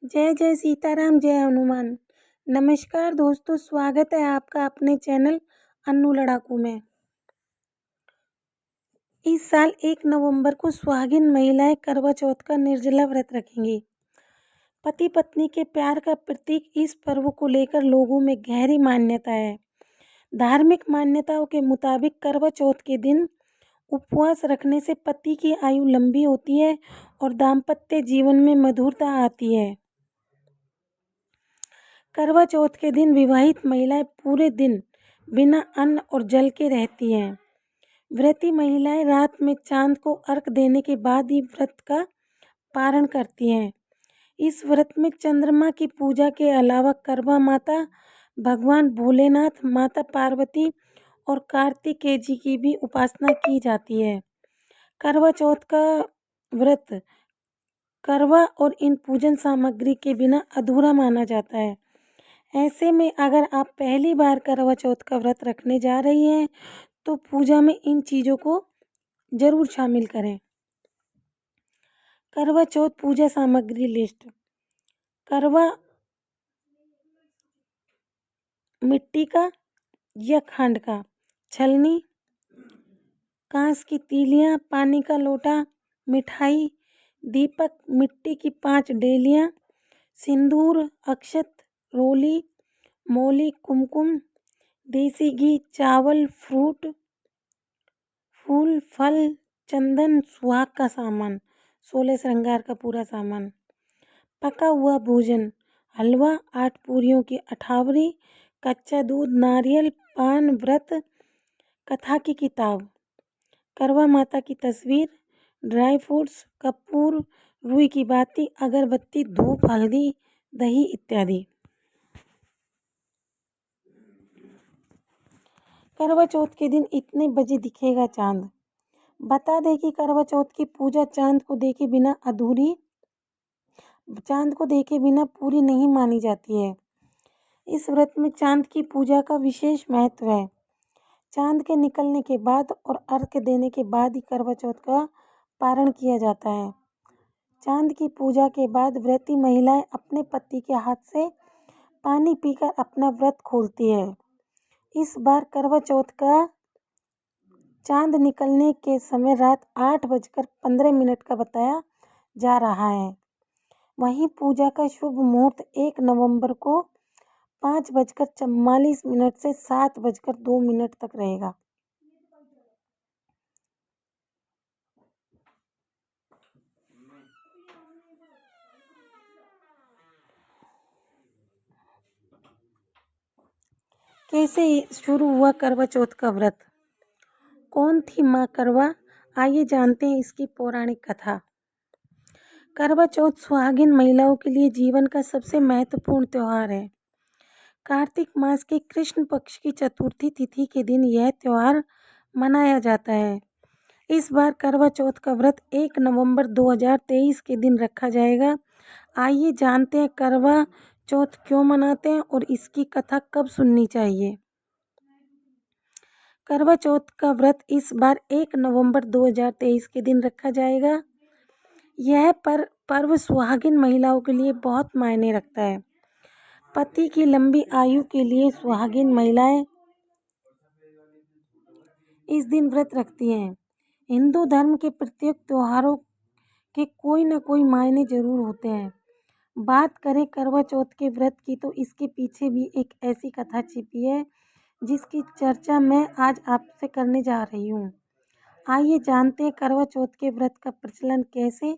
जय जय सीताराम, जय हनुमान। नमस्कार दोस्तों, स्वागत है आपका अपने चैनल अन्नू लड़ाकू में। इस साल 1 नवंबर को सुहागिन महिलाएं करवा चौथ का निर्जला व्रत रखेंगी। पति पत्नी के प्यार का प्रतीक इस पर्व को लेकर लोगों में गहरी मान्यता है। धार्मिक मान्यताओं के मुताबिक करवा चौथ के दिन उपवास रखने से पति की आयु लंबी होती है और दाम्पत्य जीवन में मधुरता आती है। करवा चौथ के दिन विवाहित महिलाएं पूरे दिन बिना अन्न और जल के रहती हैं। व्रती महिलाएं रात में चांद को अर्घ देने के बाद ही व्रत का पारण करती हैं। इस व्रत में चंद्रमा की पूजा के अलावा करवा माता, भगवान भोलेनाथ, माता पार्वती और कार्तिकेय जी की भी उपासना की जाती है। करवा चौथ का व्रत करवा और इन पूजन सामग्री के बिना अधूरा माना जाता है। ऐसे में अगर आप पहली बार करवा चौथ का व्रत रखने जा रही हैं तो पूजा में इन चीज़ों को ज़रूर शामिल करें। करवा चौथ पूजा सामग्री लिस्ट। करवा मिट्टी का या खंड का, छलनी, कांस की तीलियां, पानी का लोटा, मिठाई, दीपक, मिट्टी की 5 डेलियां, सिंदूर, अक्षत, रोली, मौली, कुमकुम, देसी घी, चावल, फ्रूट, फूल, फल, चंदन, सुहाग का सामान, 16 श्रृंगार का पूरा सामान, पका हुआ भोजन, हलवा, 8 पूरियों की अठावरी, कच्चा दूध, नारियल, पान, व्रत कथा की किताब, करवा माता की तस्वीर, ड्राई फ्रूट्स, कपूर, रुई की बाती, अगरबत्ती, धूप, हल्दी, दही इत्यादि। करवा चौथ के दिन इतने बजे दिखेगा चांद। बता दें कि करवा चौथ की पूजा चांद को देखे बिना पूरी नहीं मानी जाती है। इस व्रत में चांद की पूजा का विशेष महत्व है। चांद के निकलने के बाद और अर्घ्य देने के बाद ही करवा चौथ का पारण किया जाता है। चांद की पूजा के बाद व्रती महिलाएं अपने पति के हाथ से पानी पीकर अपना व्रत खोलती है। इस बार करवा चौथ का चांद निकलने के समय रात 8:15 का बताया जा रहा है। वहीं पूजा का शुभ मुहूर्त 1 नवंबर को 5:44 से 7:02 तक रहेगा। कैसे शुरू हुआ करवा चौथ का व्रत? कौन थी माँ करवा? आइए जानते हैं इसकी पौराणिक कथा। करवा चौथ सुहागिन महिलाओं के लिए जीवन का सबसे महत्वपूर्ण त्यौहार है। कार्तिक मास के कृष्ण पक्ष की चतुर्थी तिथि के दिन यह त्यौहार मनाया जाता है। इस बार करवा चौथ का व्रत 1 नवंबर 2023 के दिन रखा जाएगा। आइए जानते हैं करवा चौथ क्यों मनाते हैं और इसकी कथा कब सुननी चाहिए। करवा चौथ का व्रत इस बार 1 नवंबर 2023 के दिन रखा जाएगा। यह पर्व सुहागिन महिलाओं के लिए बहुत मायने रखता है। पति की लंबी आयु के लिए सुहागिन महिलाएं इस दिन व्रत रखती हैं। हिंदू धर्म के प्रत्येक त्योहारों के कोई न कोई मायने जरूर होते हैं। बात करें करवा चौथ के व्रत की तो इसके पीछे भी एक ऐसी कथा छिपी है जिसकी चर्चा मैं आज आपसे करने जा रही हूँ। आइए जानते हैं करवा चौथ के व्रत का प्रचलन कैसे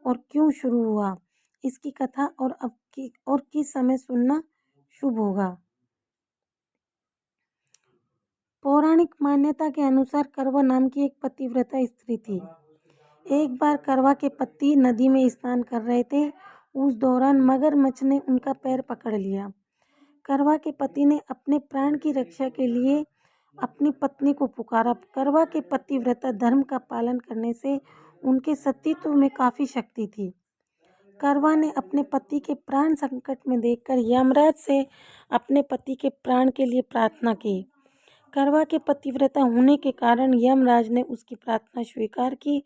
और क्यों शुरू हुआ। इसकी कथा और किस समय सुनना शुभ होगा। पौराणिक मान्यता के अनुसार करवा नाम की एक पतिव्रता स्त्री थी। एक बार करवा के पति नदी में स्नान कर रहे थे। उस दौरान मगरमच्छ ने उनका पैर पकड़ लिया। करवा के पति ने अपने प्राण की रक्षा के लिए अपनी पत्नी को पुकारा। करवा के पतिव्रता धर्म का पालन करने से उनके सतीत्व में काफ़ी शक्ति थी। करवा ने अपने पति के प्राण संकट में देखकर यमराज से अपने पति के प्राण के लिए प्रार्थना की। करवा के पतिव्रता होने के कारण यमराज ने उसकी प्रार्थना स्वीकार की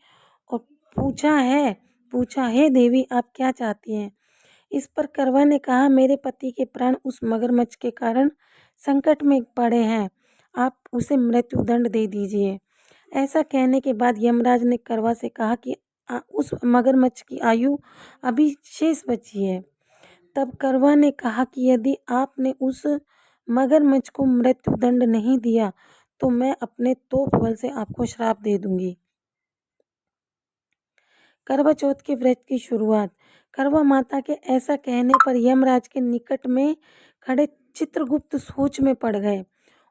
और पूछा है देवी आप क्या चाहती हैं। इस पर करवा ने कहा, मेरे पति के प्राण उस मगरमच्छ के कारण संकट में पड़े हैं, आप उसे मृत्युदंड दे दीजिए। ऐसा कहने के बाद यमराज ने करवा से कहा कि उस मगरमच्छ की आयु अभी शेष बची है। तब करवा ने कहा कि यदि आपने उस मगरमच्छ को मृत्युदंड नहीं दिया तो मैं अपने तोप बल से आपको श्राप दे दूंगी। करवा चौथ के व्रत की शुरुआत। करवा माता के ऐसा कहने पर यमराज के निकट में खड़े चित्रगुप्त सोच में पड़ गए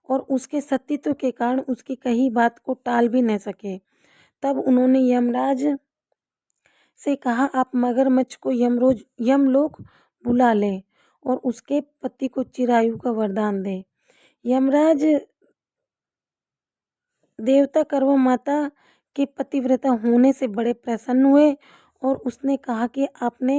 और उसके सतीत्व के कारण उसकी कही बात को टाल भी न सके। तब उन्होंने यमराज से कहा, आप मगरमच्छ को यमलोक बुला लें और उसके पति को चिरायु का वरदान दें। यमराज देवता करवा माता के पतिव्रता होने से बड़े प्रसन्न हुए और उसने कहा कि आपने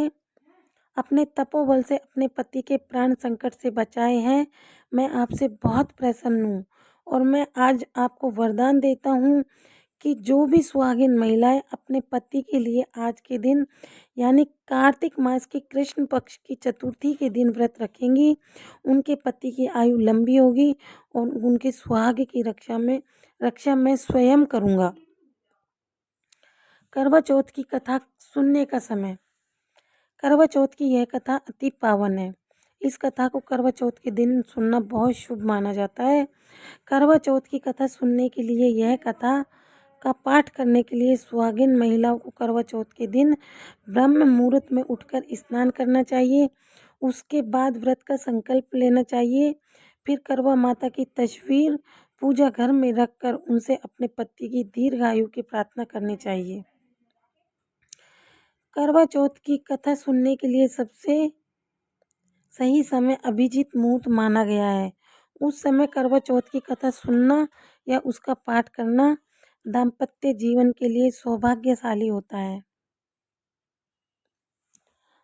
अपने तपोबल से अपने पति के प्राण संकट से बचाए हैं। मैं आपसे बहुत प्रसन्न हूँ और मैं आज आपको वरदान देता हूँ कि जो भी सुहागिन महिलाएं अपने पति के लिए आज के दिन यानी कार्तिक मास के कृष्ण पक्ष की चतुर्थी के दिन व्रत रखेंगी, उनके पति की आयु लंबी होगी और उनके सुहाग की रक्षा मैं स्वयं करूँगा। करवा चौथ की कथा सुनने का समय। करवा चौथ की यह कथा अति पावन है। इस कथा को करवा चौथ के दिन सुनना बहुत शुभ माना जाता है। करवा चौथ की कथा सुनने के लिए यह कथा का पाठ करने के लिए सुहागिन महिलाओं को करवा चौथ के दिन ब्रह्म मुहूर्त में उठकर स्नान करना चाहिए। उसके बाद व्रत का संकल्प लेना चाहिए। फिर करवा माता की तस्वीर पूजा घर में रखकर उनसे अपने पति की दीर्घायु की प्रार्थना करनी चाहिए। करवा चौथ की कथा सुनने के लिए सबसे सही समय अभिजीत मुहूर्त माना गया है। उस समय करवा चौथ की कथा सुनना या उसका पाठ करना दाम्पत्य जीवन के लिए सौभाग्यशाली होता है।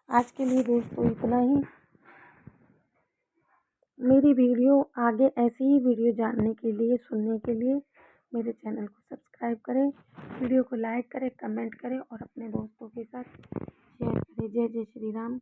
आज के लिए दोस्तों इतना ही। मेरी वीडियो आगे ऐसी ही वीडियो जानने के लिए सुनने के लिए मेरे चैनल को सब्सक्राइब करें, वीडियो को लाइक करें, कमेंट करें और अपने दोस्तों के साथ शेयर करें। जय जय श्री राम।